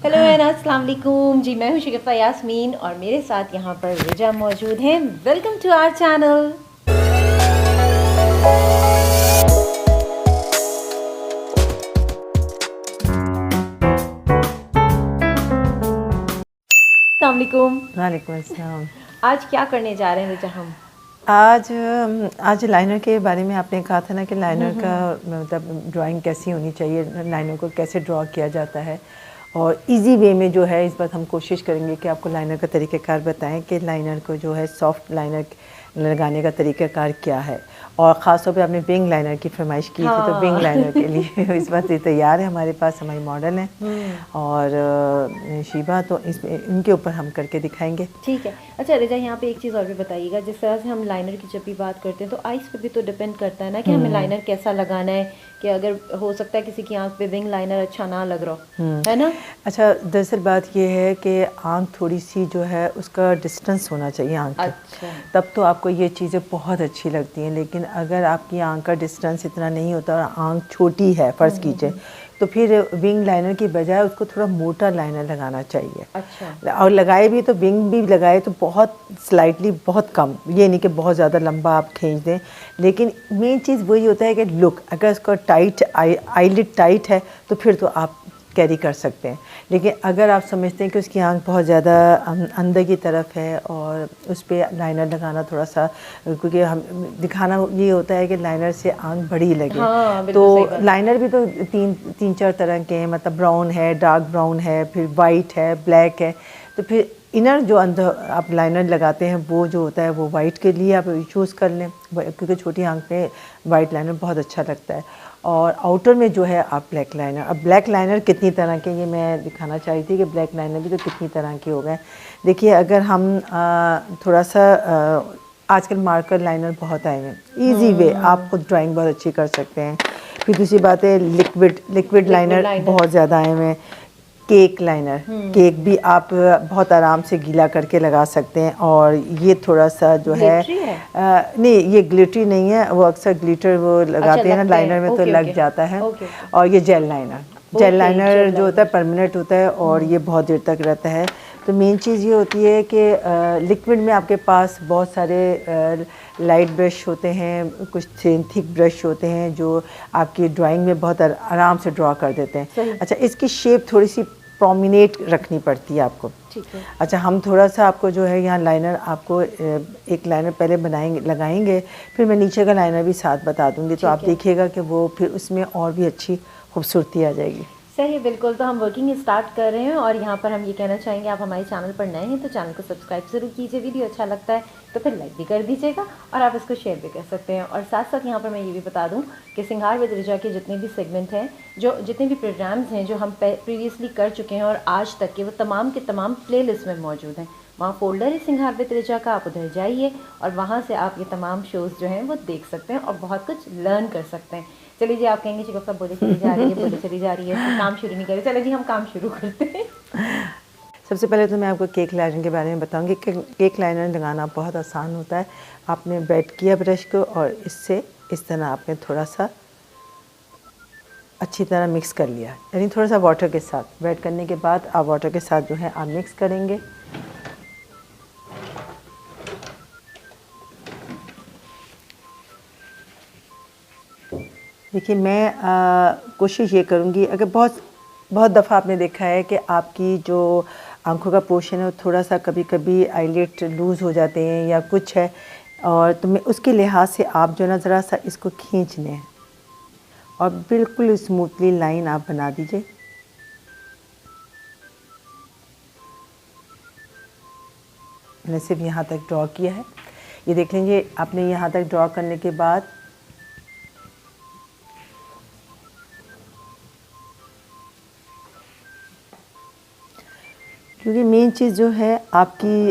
Hello एना, अस्सलाम वालेकुम जी। मैं हूँ शगुफ्ता यास्मीन और मेरे साथ यहाँ पर रिजा मौजूद हैं। Welcome to our channel. अस्सलाम वालेकुम। वालेकुम अस्सलाम। आज क्या करने जा रहे हैं रिजा हम? आज लाइनर के बारे में आपने कहा था ना कि लाइनर का मतलब ड्राइंग कैसी होनी चाहिए, लाइनर को कैसे ड्रॉ किया जाता है और इजी वे में जो है इस बार हम कोशिश करेंगे कि आपको लाइनर का तरीक़ाकार बताएं कि लाइनर को जो है सॉफ्ट लाइनर लगाने का तरीक़ाकार क्या है। और ख़ास तौर पे आपने विंग लाइनर की फरमाइश की थी, तो विंग लाइनर के लिए इस बार तैयार है, हमारे पास हमारी मॉडल हैं और शीबा, तो इसमें इनके ऊपर हम करके दिखाएंगे। ठीक है। अच्छा रिजा, यहाँ पे एक चीज़ और भी बताइएगा। जिस तरह से हम लाइनर की जब भी बात करते हैं तो आइज़ पे भी तो डिपेंड करता है ना कि हमें लाइनर कैसा लगाना है, कि अगर हो सकता है किसी की आंख पे विंग लाइनर अच्छा ना लग रहा हो, है ना। अच्छा, दरअसल बात ये है कि आंख थोड़ी सी जो है उसका डिस्टेंस होना चाहिए आंख के, अच्छा। तब तो आपको ये चीज़ें बहुत अच्छी लगती हैं। लेकिन अगर आपकी आंख का डिस्टेंस इतना नहीं होता और आंख छोटी है फ़र्ज़ कीजिए, तो फिर विंग लाइनर की बजाय उसको थोड़ा मोटा लाइनर लगाना चाहिए। अच्छा। और लगाए भी तो विंग भी लगाए तो बहुत स्लाइटली, बहुत कम, ये नहीं कि बहुत ज़्यादा लंबा आप खींच दें। लेकिन मेन चीज़ वही होता है कि लुक, अगर उसका टाइट आईलिड टाइट है तो फिर तो आप कैरी कर सकते हैं। लेकिन अगर आप समझते हैं कि उसकी आंख बहुत ज़्यादा अंदर की तरफ है और उस पर लाइनर लगाना थोड़ा सा, क्योंकि हम दिखाना ये होता है कि लाइनर से आंख बड़ी लगे। हाँ, तो बिल्कुल सही बात। लाइनर भी तो तीन चार तरह के हैं, मतलब ब्राउन है, डार्क ब्राउन है, फिर वाइट है, ब्लैक है। तो फिर इनर जो अंदर आप लाइनर लगाते हैं वो जो होता है वो वाइट के लिए आप चूज़ कर लें, क्योंकि छोटी आंख में वाइट लाइनर बहुत अच्छा लगता है। और आउटर में जो है आप ब्लैक लाइनर, अब ब्लैक लाइनर कितनी तरह के, ये मैं दिखाना चाह रही थी कि ब्लैक लाइनर भी तो कितनी तरह के हो गए। देखिए, अगर हम थोड़ा सा आजकल मार्कर लाइनर बहुत आए हैं, इजी वे आप खुद ड्राइंग बहुत अच्छी कर सकते हैं। फिर दूसरी बात है लिक्विड लाइनर बहुत ज़्यादा आए हुए हैं। केक लाइनर, केक भी आप बहुत आराम से गीला करके लगा सकते हैं। और ये थोड़ा सा जो है, नहीं ये ग्लिटरी नहीं है, वो अक्सर ग्लिटर वो लगाते हैं ना लाइनर में, तो लग जाता है। और ये जेल लाइनर जो होता है परमानेंट होता है और ये बहुत देर तक रहता है। तो मेन चीज़ ये होती है कि लिक्विड में आपके पास बहुत सारे लाइट ब्रश होते हैं, कुछ थिक ब्रश होते हैं जो आपकी ड्राइंग में बहुत आराम से ड्रॉ कर देते हैं। अच्छा, इसकी शेप थोड़ी सी प्रोमिनेट रखनी पड़ती है आपको। ठीक है। अच्छा, हम थोड़ा सा आपको जो है यहाँ लाइनर, आपको एक लाइनर पहले लगाएंगे, फिर मैं नीचे का लाइनर भी साथ बता दूंगी, तो आप देखिएगा कि वो फिर उसमें और भी अच्छी खूबसूरती आ जाएगी। सही, बिल्कुल। तो हम वर्किंग स्टार्ट कर रहे हैं और यहाँ पर हम ये कहना चाहेंगे, आप हमारे चैनल पर नए हैं तो चैनल को सब्सक्राइब ज़रूर कीजिए। वीडियो अच्छा लगता है तो फिर लाइक भी कर दीजिएगा और आप इसको शेयर भी कर सकते हैं। और साथ साथ यहाँ पर मैं ये भी बता दूँ कि सिंगार विद रिजा के जितने भी सेगमेंट हैं, जितने भी प्रोग्राम्स हैं जो हम प्रीवियसली कर चुके हैं और आज तक के, वो तमाम के तमाम प्ले लिस्ट में मौजूद हैं। वहाँ फोल्डर है सिंगार विद रिजा का, आप उधर जाइए और वहाँ से आप ये तमाम शोज़ जो हैं वो देख सकते हैं और बहुत कुछ लर्न कर सकते हैं। चलिए जी, आप कहेंगे शगुफ्ता बोले चली जा रही है, बोले चली जा रही है, काम शुरू नहीं करे। चलो जी, हम काम शुरू करते हैं। सबसे पहले तो मैं आपको केक लाइनर के बारे में बताऊंगी कि केक लाइनर लगाना बहुत आसान होता है। आपने वेट किया ब्रश को और इससे इस तरह आपने थोड़ा सा अच्छी तरह मिक्स कर लिया, यानी थोड़ा सा वाटर के साथ, वेट करने के बाद आप वाटर के साथ जो है आप मिक्स करेंगे। देखिए, मैं कोशिश ये करूँगी, अगर बहुत दफ़ा आपने देखा है कि आपकी जो आंखों का पोर्शन है वो थोड़ा सा कभी कभी आईलिड लूज़ हो जाते हैं या कुछ है, और तो मैं उसके लिहाज से आप जो ना ज़रा सा इसको खींच लें और बिल्कुल स्मूथली लाइन आप बना दीजिए। मैंने सिर्फ यहाँ तक ड्रॉ किया है, ये देख लीजिए। आपने यहाँ तक ड्रॉ करने के बाद क्योंकि मेन चीज़ जो है आपकी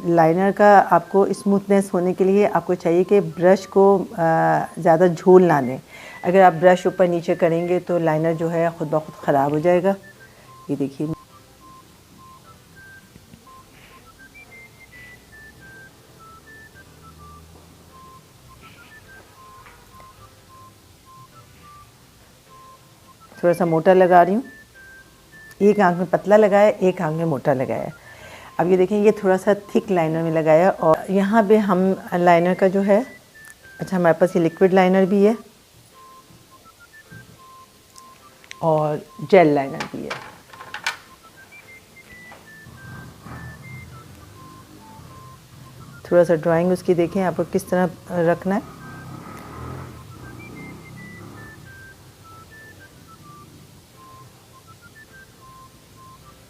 लाइनर का, आपको स्मूथनेस होने के लिए आपको चाहिए कि ब्रश को ज़्यादा झूल ना दें। अगर आप ब्रश ऊपर नीचे करेंगे तो लाइनर जो है ख़ुद ब खुद ख़राब हो जाएगा। ये देखिए, थोड़ा सा मोटा लगा रही हूँ। एक आँख में पतला लगाया, एक आँख में मोटा लगाया। अब ये देखें, ये थोड़ा सा थिक लाइनर में लगाया और यहाँ पे हम लाइनर का जो है, अच्छा हमारे पास ये लिक्विड लाइनर भी है और जेल लाइनर भी है। थोड़ा सा ड्राइंग उसकी देखें आपको किस तरह रखना है।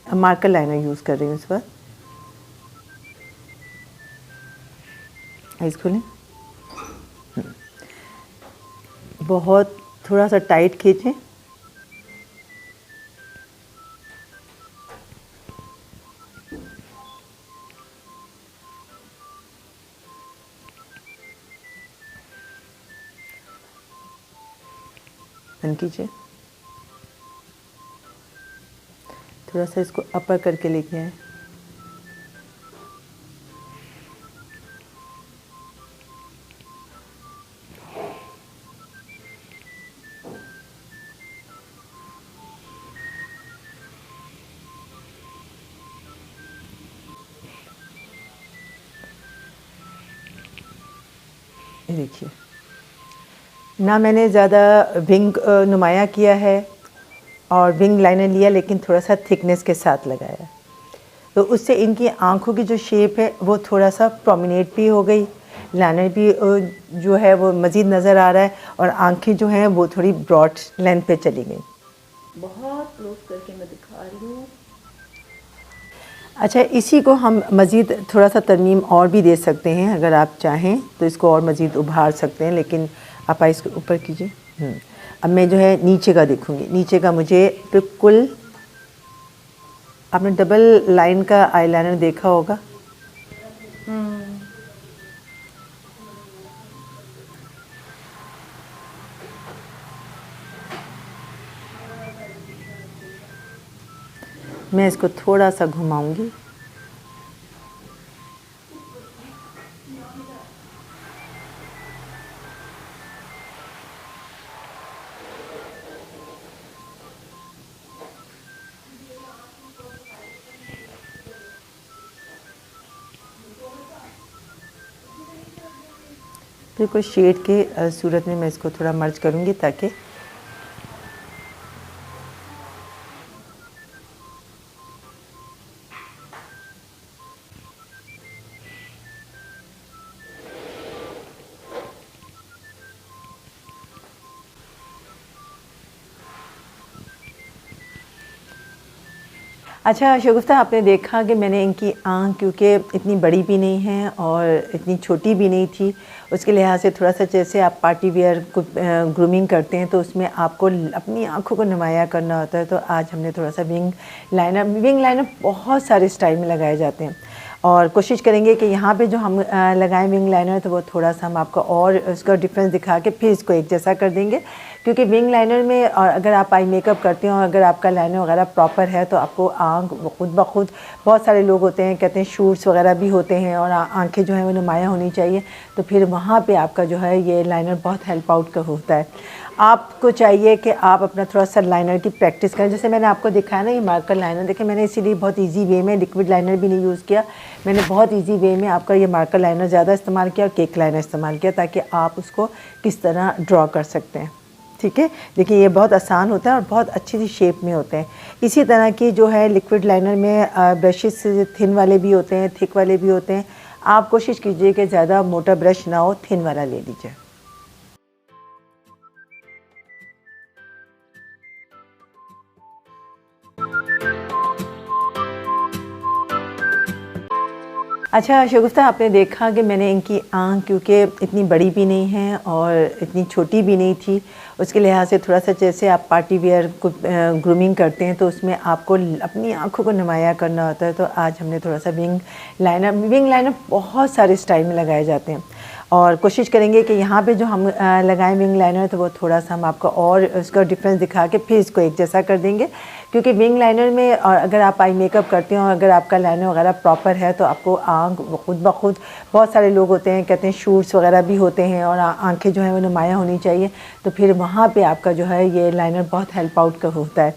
मार्कर लाइनर यूज़ कर रही हूँ इस पर। आइस खोलें, बहुत थोड़ा सा टाइट खींचें। बंद कीजिए। थोड़ा सा इसको अपर करके लेके आए। ये देखिए ना, मैंने ज़्यादा विंग नुमाया किया है और विंग लाइनर लिया, लेकिन थोड़ा सा थिकनेस के साथ लगाया, तो उससे इनकी आँखों की जो शेप है वो थोड़ा सा प्रोमिनेट भी हो गई। लाइनर भी जो है वो मज़ीद नज़र आ रहा है और आँखें जो हैं वो थोड़ी ब्रॉड लेंथ पे चली गई। बहुत क्लोज करके मैं दिखा रही हूँ। अच्छा, इसी को हम मज़ीद थोड़ा सा तरमीम और भी दे सकते हैं, अगर आप चाहें तो इसको और मज़ीद उभार सकते हैं, लेकिन आप आइस को ऊपर कीजिए। अब मैं जो है नीचे का देखूँगी। नीचे का मुझे बिल्कुल, आपने डबल लाइन का आईलाइनर देखा होगा, मैं इसको थोड़ा सा घुमाऊंगी। बिल्कुल शेड के सूरत में मैं इसको थोड़ा मर्ज करूंगी ताकि अच्छा शगुफ्ता, आपने देखा कि मैंने इनकी आँख क्योंकि इतनी बड़ी भी नहीं है और इतनी छोटी भी नहीं थी, उसके लिहाज से थोड़ा सा, जैसे आप पार्टी वेयर को ग्रूमिंग करते हैं तो उसमें आपको अपनी आँखों को नुमाया करना होता है, तो आज हमने थोड़ा सा विंग लाइनर बहुत सारे स्टाइल में लगाए जाते हैं और कोशिश करेंगे कि यहाँ पे जो हम लगाएं विंग लाइनर, तो वो थोड़ा सा हम आपको और उसका डिफरेंस दिखा के फिर इसको एक जैसा कर देंगे, क्योंकि विंग लाइनर में और अगर आप आई मेकअप करते हो और अगर आपका लाइनर वगैरह प्रॉपर है तो आपको आँख खुद ब खुद, बहुत सारे लोग होते हैं कहते हैं शूट्स वगैरह भी होते हैं और आँखें जो हैं वो नुमाया होनी चाहिए, तो फिर वहाँ पे आपका जो है ये लाइनर बहुत हेल्प आउट का होता है। आपको चाहिए कि आप अपना थोड़ा सा लाइनर की प्रैक्टिस करें। जैसे मैंने आपको दिखाया ना, ये मार्कर लाइनर देखें, मैंने इसीलिए बहुत इजी वे में लिक्विड लाइनर भी नहीं यूज़ किया, मैंने बहुत इजी वे में आपका ये मार्कर लाइनर ज़्यादा इस्तेमाल किया और केक लाइनर इस्तेमाल किया, ताकि आप उसको किस तरह ड्रॉ कर सकते हैं। ठीक है, देखिए ये बहुत आसान होता है और बहुत अच्छी सी शेप में होते हैं। इसी तरह की जो है लिक्विड लाइनर में ब्रशेस थिन वाले भी होते हैं, थिक वाले भी होते हैं। आप कोशिश कीजिए कि ज़्यादा मोटा ब्रश ना हो, थिन वाला ले लीजिए। अच्छा शगुफ्ता, आपने देखा कि मैंने इनकी आँख क्योंकि इतनी बड़ी भी नहीं है और इतनी छोटी भी नहीं थी, उसके लिहाज से थोड़ा सा, जैसे आप पार्टी वेयर को ग्रूमिंग करते हैं तो उसमें आपको अपनी आँखों को नुमाया करना होता है, तो आज हमने थोड़ा सा विंग लाइनर बहुत सारे स्टाइल में लगाए जाते हैं और कोशिश करेंगे कि यहाँ पे जो हम लगाएं विंग लाइनर, तो वो थोड़ा सा हम आपको और उसका डिफरेंस दिखा के फिर इसको एक जैसा कर देंगे, क्योंकि विंग लाइनर में और अगर आप आई मेकअप करते हो, अगर आपका लाइनर वगैरह प्रॉपर है तो आपको आँख खुद ब खुद, बहुत सारे लोग होते हैं कहते हैं शूट्स वगैरह भी होते हैं और आँखें जो है वो नुमायाँ होनी चाहिए, तो फिर वहाँ पे आपका जो है ये लाइनर बहुत हेल्प आउट का होता है।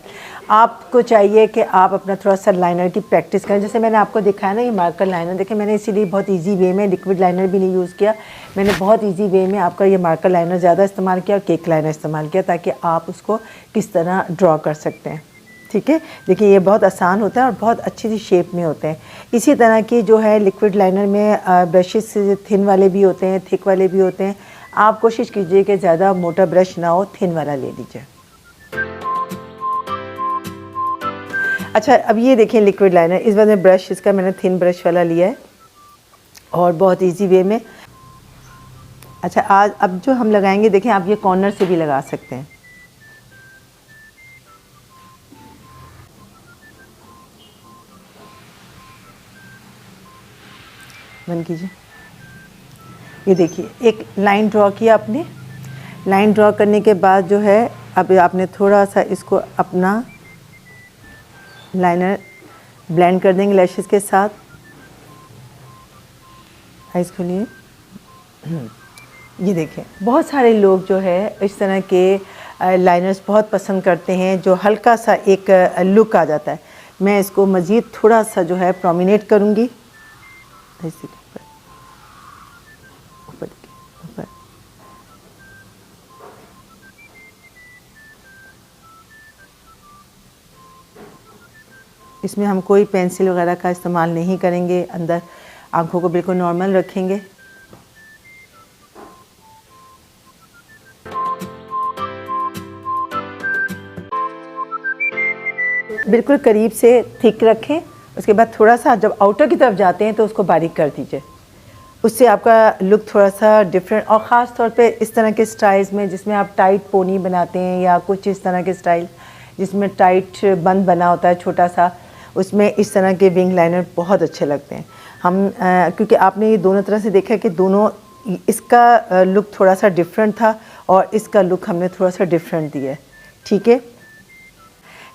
आपको चाहिए कि आप अपना थोड़ा सा लाइनर की प्रैक्टिस करें। जैसे मैंने आपको दिखाया ना ये मार्कर लाइनर, देखिए मैंने इसीलिए बहुत इजी वे में लिक्विड लाइनर भी नहीं यूज़ किया, मैंने बहुत इजी वे में आपका ये मार्कर लाइनर ज़्यादा इस्तेमाल किया और केक लाइनर इस्तेमाल किया, ताकि आप उसको किस तरह ड्रॉ कर सकते हैं। ठीक है, देखिए ये बहुत आसान होता है और बहुत अच्छी सी शेप में होते हैं। इसी तरह की जो है लिक्विड लाइनर में ब्रशेस थिन वाले भी होते हैं, थिक वाले भी होते हैं। आप कोशिश कीजिए कि ज़्यादा मोटा ब्रश ना हो, थिन वाला ले लीजिए। अच्छा, अब ये देखिए लिक्विड लाइनर, इस बार में ब्रश इसका मैंने थिन ब्रश वाला लिया है और बहुत इजी वे में। अच्छा, आज अब जो हम लगाएंगे, देखें आप ये कॉर्नर से भी लगा सकते हैं। बंद कीजिए। ये देखिए एक लाइन ड्रॉ किया आपने, लाइन ड्रॉ करने के बाद जो है अब आपने थोड़ा सा इसको अपना लाइनर ब्लेंड कर देंगे लैशेस के साथ। आइज खोलिए। ये देखें बहुत सारे लोग जो है इस तरह के लाइनर्स बहुत पसंद करते हैं, जो हल्का सा एक लुक आ जाता है। मैं इसको मज़ीद थोड़ा सा जो है प्रोमिनेट करूँगी, ऐसे ऊपर ऊपर ऊपर। इसमें हम कोई पेंसिल वगैरह का इस्तेमाल नहीं करेंगे, अंदर आँखों को बिल्कुल नॉर्मल रखेंगे। बिल्कुल करीब से थिक रखें, उसके बाद थोड़ा सा जब आउटर की तरफ जाते हैं तो उसको बारीक कर दीजिए, उससे आपका लुक थोड़ा सा डिफरेंट। और ख़ास तौर पे इस तरह के स्टाइल्स में जिसमें आप टाइट पोनी बनाते हैं या कुछ इस तरह के स्टाइल जिसमें टाइट बंद बना होता है छोटा सा, उसमें इस तरह के विंग लाइनर बहुत अच्छे लगते हैं। हम क्योंकि आपने ये दोनों तरह से देखा कि दोनों, इसका लुक थोड़ा सा डिफरेंट था और इसका लुक हमने थोड़ा सा डिफरेंट दिया है। ठीक है,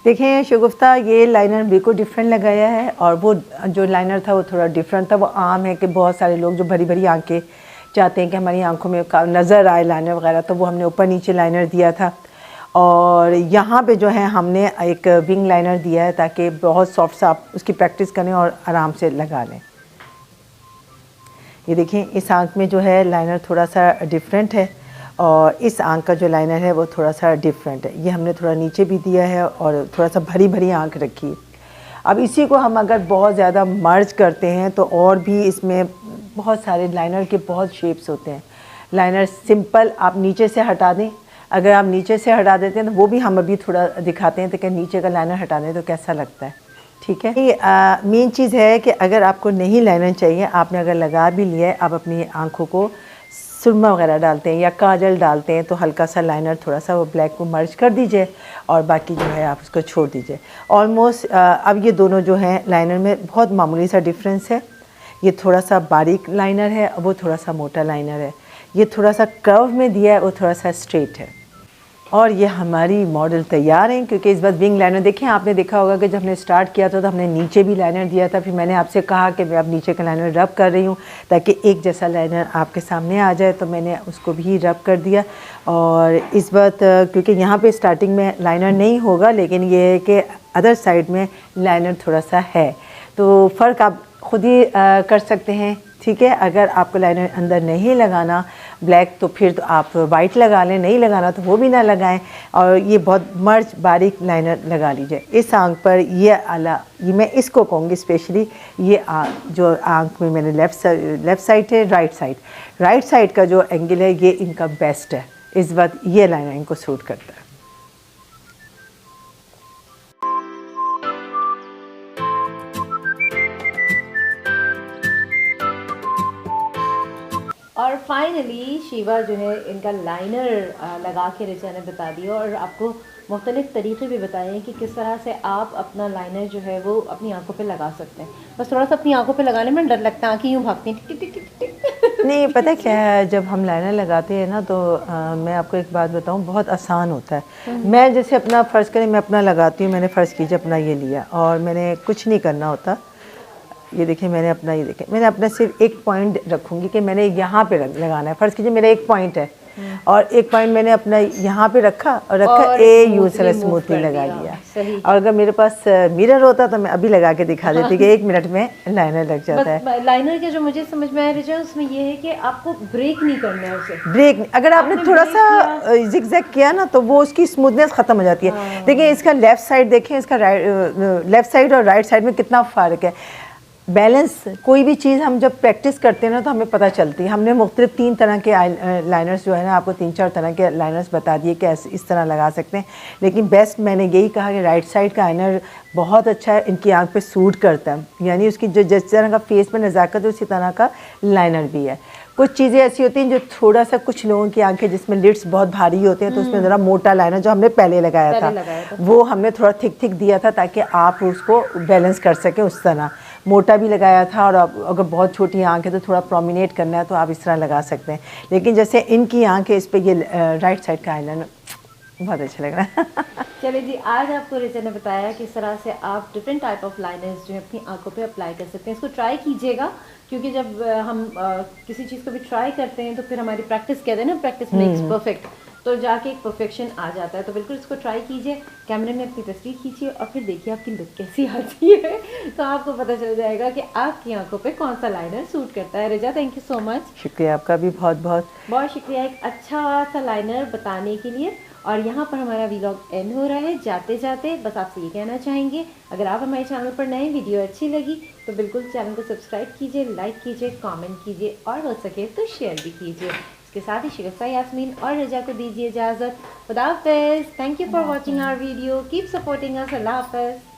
देखें शगुफ्ता ये लाइनर बिल्कुल डिफरेंट लगाया है और वो जो लाइनर था वो थोड़ा डिफरेंट था। वो आम है कि बहुत सारे लोग जो भरी भरी आंखें चाहते हैं कि हमारी आंखों में नज़र आए लाइनर वगैरह, तो वो हमने ऊपर नीचे लाइनर दिया था और यहाँ पे जो है हमने एक विंग लाइनर दिया है ताकि बहुत सॉफ्ट सा आप उसकी प्रैक्टिस करें और आराम से लगा लें। ये देखें इस आँख में जो है लाइनर थोड़ा सा डिफरेंट है और इस आँख का जो लाइनर है वो थोड़ा सा डिफरेंट है। ये हमने थोड़ा नीचे भी दिया है और थोड़ा सा भरी भरी आँख रखी है। अब इसी को हम अगर बहुत ज़्यादा मर्ज करते हैं तो और भी इसमें बहुत सारे लाइनर के बहुत शेप्स होते हैं। लाइनर सिंपल आप नीचे से हटा दें, अगर आप नीचे से हटा देते हैं तो वो भी हम अभी थोड़ा दिखाते हैं तो कि नीचे का लाइनर हटा दें तो कैसा लगता है। ठीक है, मेन चीज़ है कि अगर आपको नहीं लाइनर चाहिए, आपने अगर लगा भी लिया है, आप अपनी आँखों को सुरमा वगैरह डालते हैं या काजल डालते हैं तो हल्का सा लाइनर थोड़ा सा वो ब्लैक को मर्ज कर दीजिए और बाकी जो है आप उसको छोड़ दीजिए। ऑलमोस्ट अब ये दोनों जो हैं लाइनर में बहुत मामूली सा डिफरेंस है। ये थोड़ा सा बारीक लाइनर है, वो थोड़ा सा मोटा लाइनर है। ये थोड़ा सा कर्व में दिया है, वो थोड़ा सा स्ट्रेट है। और ये हमारी मॉडल तैयार हैं क्योंकि इस बार विंग लाइनर देखें, आपने देखा होगा कि जब हमने स्टार्ट किया था तो हमने नीचे भी लाइनर दिया था, फिर मैंने आपसे कहा कि मैं अब नीचे का लाइनर रब कर रही हूँ ताकि एक जैसा लाइनर आपके सामने आ जाए, तो मैंने उसको भी रब कर दिया। और इस बार क्योंकि यहाँ पे स्टार्टिंग में लाइनर नहीं होगा, लेकिन ये है कि अदर साइड में लाइनर थोड़ा सा है, तो फ़र्क आप ख़ुद ही कर सकते हैं। ठीक है, अगर आपको लाइनर अंदर नहीं लगाना ब्लैक तो फिर तो आप वाइट लगा लें, नहीं लगाना तो वो भी ना लगाएं। और ये बहुत मर्ज बारीक लाइनर लगा लीजिए इस आँख पर। ये आला, ये मैं इसको कहूँगी स्पेशली, ये जो आँख में मैंने लेफ़्ट साइड है, राइट साइड का जो एंगल है ये इनका बेस्ट है। इस वक्त ये लाइनर इनको सूट करता है। और फाइनली शिवा जो है इनका लाइनर लगा के रिचा ने बता दिया और आपको मुख्तलिफ़ तरीक़े भी बताए हैं कि किस तरह से आप अपना लाइनर जो है वो अपनी आंखों पे लगा सकते हैं। बस थोड़ा सा अपनी आंखों पे लगाने में डर लगता है, आँखें यूँ भागती हैं टिक टिक टिक टिक। नहीं पता क्या है, जब हम लाइनर लगाते हैं ना तो मैं आपको एक बात बताऊं, बहुत आसान होता है। मैं जैसे अपना फ़र्ज़ करें, मैं अपना लगाती हूँ, मैंने फ़र्ज़ कीजिए अपना ये लिया और मैंने कुछ नहीं करना होता। ये देखिए मैंने अपना, ये देखिए मैंने अपना सिर्फ एक पॉइंट रखूँगी कि मैंने यहाँ पे लगाना है। फ़र्ज़ कीजिए मेरा एक पॉइंट है और एक पॉइंट मैंने अपना यहाँ पे रखा और यूँ से स्मूथली लगा लिया। और अगर मेरे पास मिरर होता तो मैं अभी लगा के दिखा देती कि 1 मिनट में लाइनर लग जाता है। लाइनर के जो मुझे समझ में आ रहा है उसमें ये है कि आपको ब्रेक नहीं करना है उसे। ब्रेक अगर आपने थोड़ा सा जिगजैग किया ना तो वो उसकी स्मूथनेस ख़त्म हो जाती है। देखिए इसका लेफ़्ट साइड देखें, इसका लेफ़्ट साइड और राइट साइड में कितना फ़र्क है। बैलेंस, कोई भी चीज़ हम जब प्रैक्टिस करते हैं ना तो हमें पता चलती है। हमने मुख्तलिफ 3 तरह के लाइनर्स जो है ना, आपको 3-4 तरह के लाइनर्स बता दिए कि ऐसे इस तरह लगा सकते हैं, लेकिन बेस्ट मैंने यही कहा कि राइट साइड का आइनर बहुत अच्छा है, इनकी आंख पे सूट करता है। यानी उसकी जो जिस तरह का फेस में नज़ाकत है उसी तरह का लाइनर भी है। कुछ चीज़ें ऐसी होती हैं जो थोड़ा सा, कुछ लोगों की आंखें जिसमें लिड्स बहुत भारी होते हैं तो उसमें ज़रा मोटा लाइनर जो हमने पहले लगाया था वो हमने थोड़ा थिक दिया था ताकि आप उसको बैलेंस कर सकें। उस तरह मोटा भी लगाया था। और अगर बहुत छोटी आंख है तो थोड़ा प्रोमिनेट करना है तो आप इस तरह लगा सकते हैं। लेकिन जैसे इनकी आंख है, इस पर ये राइट साइड का आइलाइनर बहुत अच्छा लग रहा है। चलिए जी, आज आपको रिचा ने बताया किस तरह से आप डिफरेंट टाइप ऑफ लाइनर्स जो है अपनी आंखों पे अप्लाई कर सकते हैं। इसको ट्राई कीजिएगा, क्योंकि जब हम किसी चीज़ को भी ट्राई करते हैं तो फिर हमारी प्रैक्टिस, कहते हैं ना प्रैक्टिस मेक्स परफेक्ट, तो जाके एक परफेक्शन आ जाता है। तो बिल्कुल इसको ट्राई कीजिए, कैमरे में अपनी तस्वीर खींचिए और फिर देखिए आपकी लुक कैसी आती है। तो आपको पता चल जाएगा कि आपकी आंखों पे कौन सा लाइनर सूट करता है। Richa, thank you so much. शुक्रिया आपका भी, बहुत बहुत बहुत शुक्रिया एक अच्छा सा लाइनर बताने के लिए। और यहाँ पर हमारा व्लॉग एंड हो रहा है। जाते जाते बस आपसे ये कहना चाहेंगे, अगर आप हमारे चैनल पर नए, वीडियो अच्छी लगी तो बिल्कुल चैनल को सब्सक्राइब कीजिए, लाइक कीजिए, कमेंट कीजिए और हो सके तो शेयर भी कीजिए। इसके साथ ही शिगफ्ता यास्मीन और रजा को दीजिए इजाज़त। खुदा हाफ़िज़। Thank you for watching our video. Keep supporting us. अल्लाह हाफ़िज़।